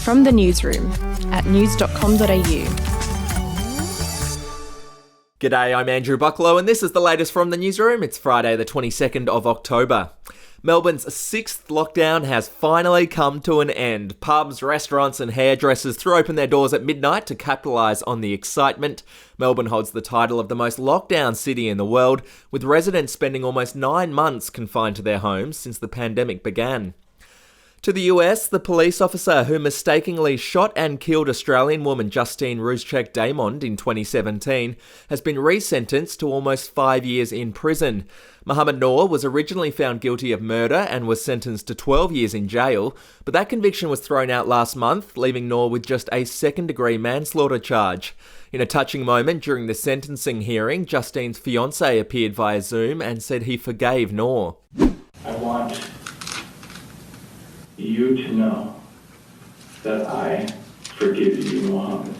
From the Newsroom at news.com.au. G'day, I'm Andrew Bucklow and this is the latest from the Newsroom. It's Friday the 22nd of October. Melbourne's sixth lockdown has finally come to an end. Pubs, restaurants and hairdressers threw open their doors at midnight to capitalise on the excitement. Melbourne holds the title of the most lockdown city in the world, with residents spending almost 9 months confined to their homes since the pandemic began. To the US, the police officer who mistakenly shot and killed Australian woman Justine Ruzcek-Damond in 2017 has been resentenced to almost 5 years in prison. Mohammed Noor was originally found guilty of murder and was sentenced to 12 years in jail, but that conviction was thrown out last month, leaving Noor with just a second-degree manslaughter charge. In a touching moment during the sentencing hearing, Justine's fiancé appeared via Zoom and said he forgave Noor. I want you to know that I forgive you, Mohammed.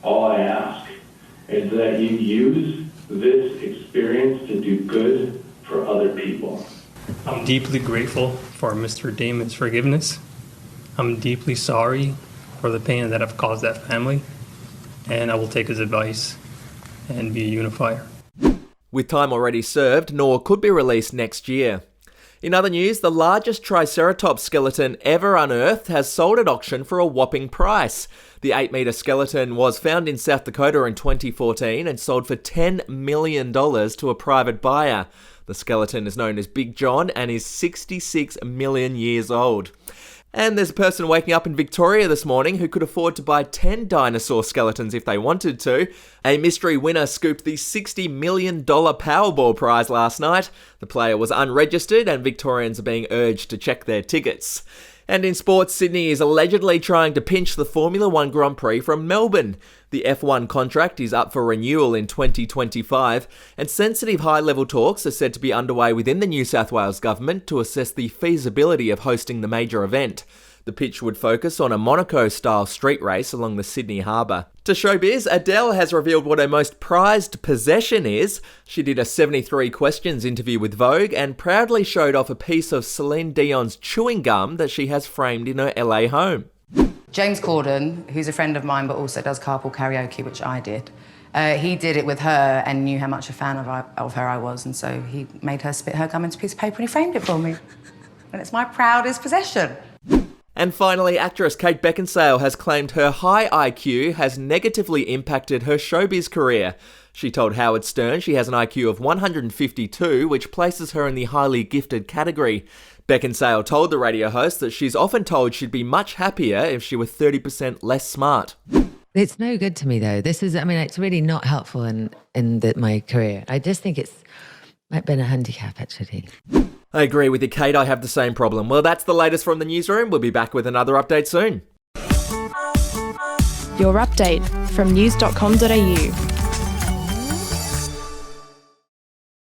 All I ask is that you use this experience to do good for other people. I'm deeply grateful for Mr. Damon's forgiveness. I'm deeply sorry for the pain that I've caused that family, and I will take his advice and be a unifier. With time already served, Noor could be released next year. In other news, the largest triceratops skeleton ever unearthed has sold at auction for a whopping price. The 8-metre skeleton was found in South Dakota in 2014 and sold for $10 million to a private buyer. The skeleton is known as Big John and is 66 million years old. And there's a person waking up in Victoria this morning who could afford to buy 10 dinosaur skeletons if they wanted to. A mystery winner scooped the $60 million Powerball prize last night. The player was unregistered and Victorians are being urged to check their tickets. And in sports, Sydney is allegedly trying to pinch the Formula One Grand Prix from Melbourne. The F1 contract is up for renewal in 2025, and sensitive high-level talks are said to be underway within the New South Wales government to assess the feasibility of hosting the major event. The pitch would focus on a Monaco-style street race along the Sydney Harbour. To showbiz, Adele has revealed what her most prized possession is. She did a 73 questions interview with Vogue and proudly showed off a piece of Celine Dion's chewing gum that she has framed in her LA home. James Corden, who's a friend of mine but also does carpool karaoke, which I did, he did it with her and knew how much a fan of her I was, and so he made her spit her gum into a piece of paper and he framed it for me. And it's my proudest possession. And finally, actress Kate Beckinsale has claimed her high IQ has negatively impacted her showbiz career. She told Howard Stern she has an IQ of 152, which places her in the highly gifted category. Beckinsale told the radio host that she's often told she'd be much happier if she were 30% less smart. It's no good to me though. It's really not helpful in my career. I just think it's might been a handicap actually. I agree with you, Kate. I have the same problem. Well, that's the latest from the Newsroom. We'll be back with another update soon. Your update from news.com.au.